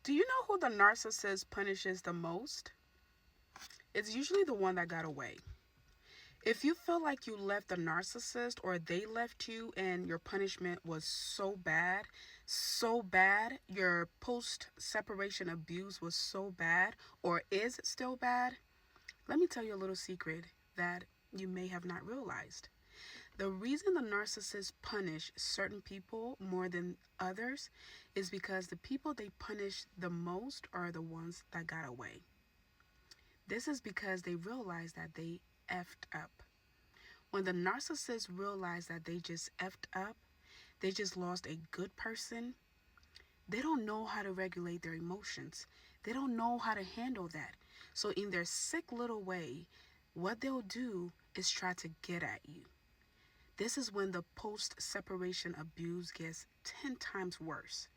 Do you know who the narcissist punishes the most? It's usually the one that got away. If you feel like you left the narcissist or they left you and your punishment was so bad, your post separation abuse was so bad or is still bad, let me tell you a little secret that you may have not realized. The reason the narcissists punish certain people more than others is because the people they punish the most are the ones that got away. This is because they realize that they effed up. When the narcissists realize that they just effed up, they just lost a good person, they don't know how to regulate their emotions. They don't know how to handle that. So, in their sick little way, what they'll do is try to get at you. This is when the post separation abuse gets 10 times worse.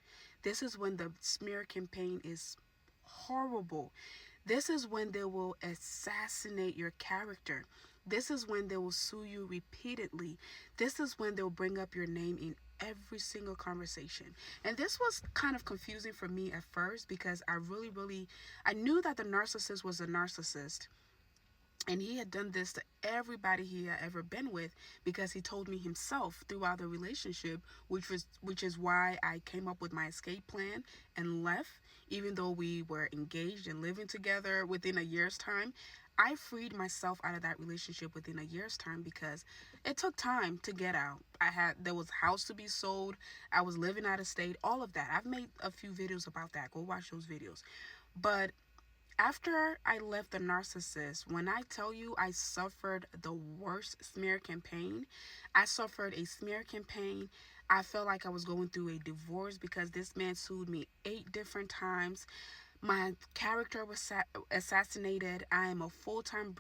This is when the smear campaign is horrible. This is when they will assassinate your character. This is when they will sue you repeatedly. This is when they'll bring up your name in every single conversation. And this was kind of confusing for me at first because I knew that the narcissist was a narcissist. And he had done this to everybody he had ever been with because he told me himself throughout the relationship, which is why I came up with my escape plan and left, even though we were engaged and living together within a year's time. I freed myself out of that relationship within a year's time because it took time to get out. There was a house to be sold. I was living out of state, all of that. I've made a few videos about that. Go watch those videos. But after I left the narcissist, when I tell you I suffered the worst smear campaign, I suffered a smear campaign. I felt like I was going through a divorce because this man sued me 8 different times. My character was assassinated. I am a full-time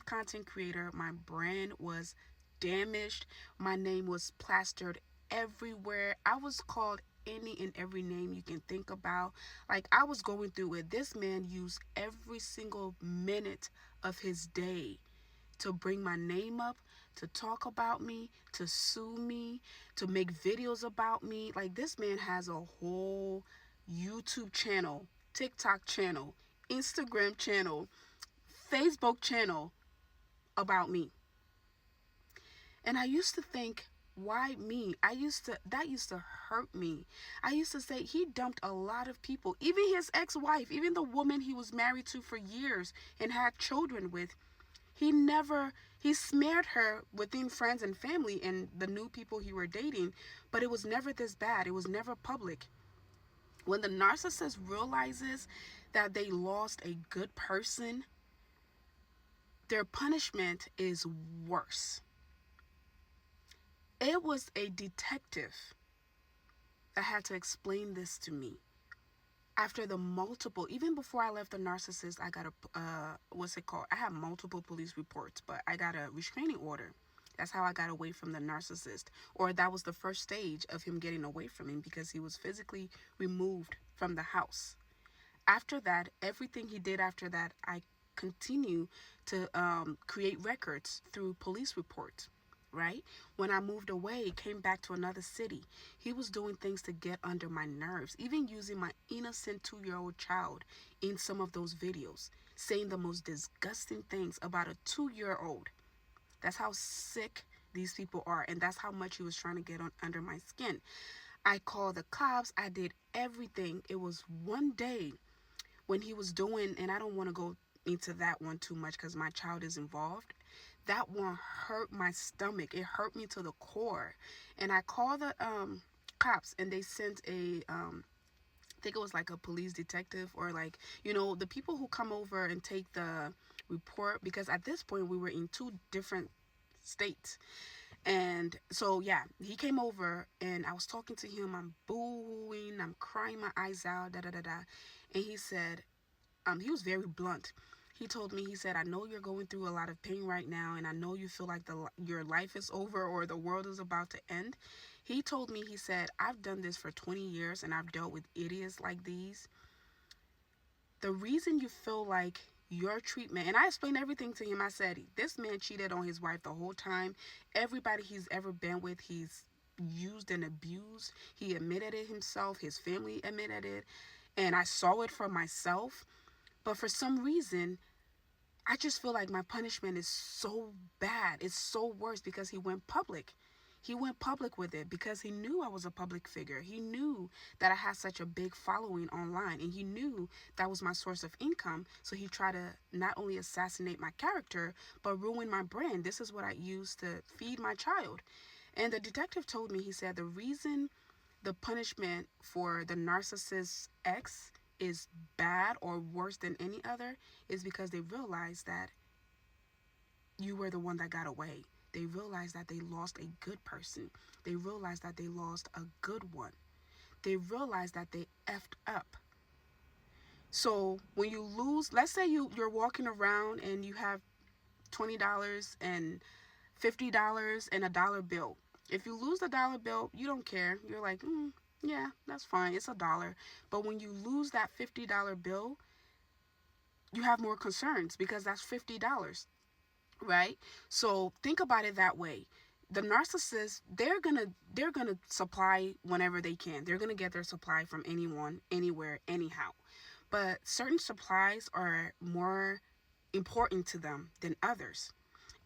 content creator. My brand was damaged. My name was plastered everywhere. I was called any and every name you can think about. Like, I was going through it. This man used every single minute of his day to bring my name up, to talk about me, to sue me, to make videos about me. Like, this man has a whole YouTube channel, TikTok channel, Instagram channel, Facebook channel about me. And I used to think, why me? That used to hurt me. I used to say he dumped a lot of people, even his ex-wife, even the woman he was married to for years and had children with. He smeared her within friends and family and the new people he were dating, but it was never this bad. It was never public. When the narcissist realizes that they lost a good person, their punishment is worse. It was a detective that had to explain this to me. After the multiple, even before I left the narcissist, I got I had multiple police reports, but I got a restraining order. That's how I got away from the narcissist. Or that was the first stage of him getting away from me because he was physically removed from the house. After that, everything he did after that, I continue to create records through police reports. Right? When I moved away, came back to another city, he was doing things to get under my nerves, even using my innocent 2-year-old child in some of those videos, saying the most disgusting things about a 2-year-old. That's how sick these people are, and that's how much he was trying to get under my skin. I called the cops. I did everything. It was one day when he was doing, and I don't want to go into that one too much because my child is involved. That one hurt my stomach. It hurt me to the core. And I called the cops, and they sent I think it was like a police detective, or like, the people who come over and take the report, because at this point we were in 2 different states. And so, yeah, he came over and I was talking to him. I'm booing, I'm crying my eyes out, da da da da. And he said, he was very blunt. He told me, he said, I know you're going through a lot of pain right now, and I know you feel like your life is over or the world is about to end. He told me, he said, I've done this for 20 years and I've dealt with idiots like these. The reason you feel like your treatment, and I explained everything to him. I said, this man cheated on his wife the whole time. Everybody he's ever been with, he's used and abused. He admitted it himself, his family admitted it, and I saw it for myself. But for some reason, I just feel like my punishment is so bad. It's so worse because he went public. He went public with it because he knew I was a public figure. He knew that I had such a big following online, and he knew that was my source of income. So he tried to not only assassinate my character, but ruin my brand. This is what I used to feed my child. And the detective told me, he said, the reason the punishment for the narcissist X is bad or worse than any other is because they realized that you were the one that got away. They realized that they lost a good person. They realized that they lost a good one. They realized that they effed up. So when you lose, let's say you're walking around and you have $20 and $50 and a dollar bill. If you lose the dollar bill, you don't care. You're like, yeah, that's fine. It's a dollar. But when you lose that $50 bill, you have more concerns because that's $50, right? So think about it that way. The narcissists, they're gonna supply whenever they can. They're gonna get their supply from anyone, anywhere, anyhow. But certain supplies are more important to them than others.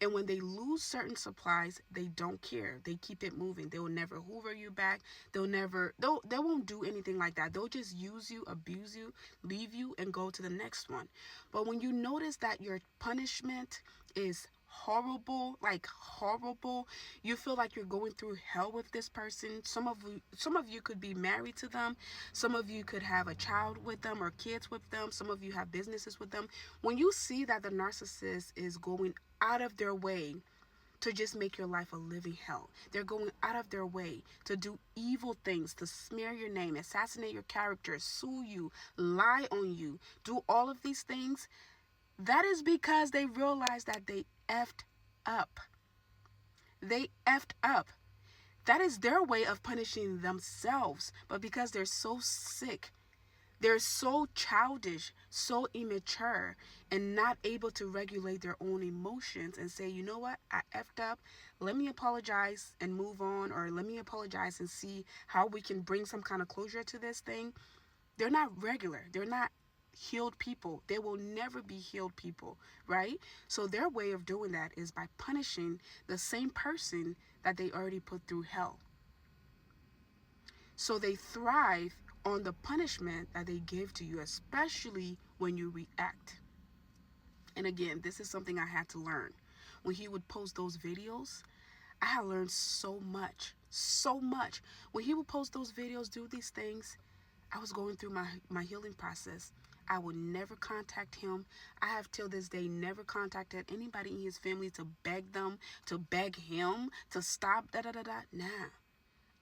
And when they lose certain supplies, they don't care. They keep it moving. They will never hoover you back. They won't do anything like that. They'll just use you, abuse you, leave you, and go to the next one. But when you notice that your punishment is horrible, like horrible, you feel like you're going through hell with this person. Some of you could be married to them. Some of you could have a child with them or kids with them. Some of you have businesses with them. When you see that the narcissist is going out of their way to just make your life a living hell. They're going out of their way to do evil things, to smear your name, assassinate your character, sue you, lie on you, do all of these things. That is because they realize that they effed up. They effed up. That is their way of punishing themselves. But because they're so sick, they're so childish, so immature, and not able to regulate their own emotions and say, you know what, I effed up. Let me apologize and move on, or let me apologize and see how we can bring some kind of closure to this thing. They're not regular. They're not healed people. They will never be healed people, right? So their way of doing that is by punishing the same person that they already put through hell. So they thrive on the punishment that they give to you, especially when you react. And again, this is something I had to learn. When he would post those videos, I had learned so much. So much. When he would post those videos, do these things, I was going through my healing process. I would never contact him. I have till this day never contacted anybody in his family to beg them, to beg him to stop, Nah.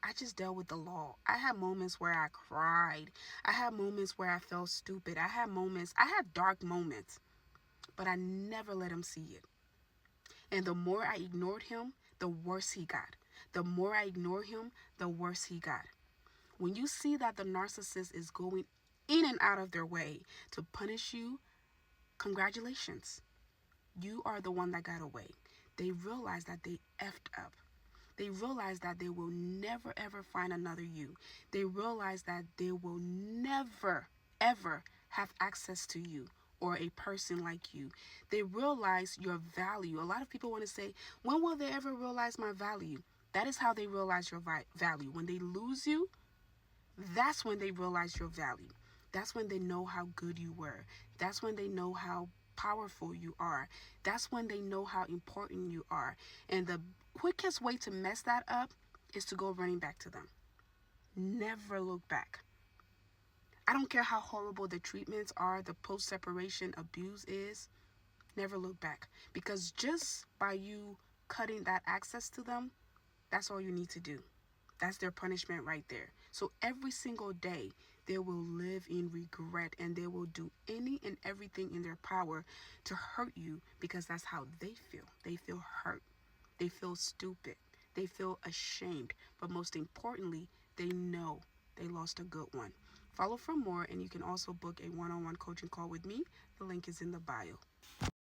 I just dealt with the law. I had moments where I cried. I had moments where I felt stupid. I had dark moments, but I never let him see it. And the more I ignored him, the worse he got. The more I ignored him, the worse he got. When you see that the narcissist is going in and out of their way to punish you, congratulations. You are the one that got away. They realize that they effed up. They realize that they will never ever find another you. They realize that they will never ever have access to you or a person like you. They realize your value. A lot of people want to say, when will they ever realize my value? That is how they realize your value. When they lose you, that's when they realize your value. That's when they know how good you were. That's when they know how powerful you are. That's when they know how important you are. And the quickest way to mess that up is to go running back to them. Never look back. I don't care how horrible the treatments are, the post-separation abuse is. Never look back. Because just by you cutting that access to them, that's all you need to do. That's their punishment right there. So every single day, they will live in regret, and they will do any and everything in their power to hurt you, because that's how they feel. They feel hurt. They feel stupid. They feel ashamed. But most importantly, they know they lost a good one. Follow for more, and you can also book a one-on-one coaching call with me. The link is in the bio.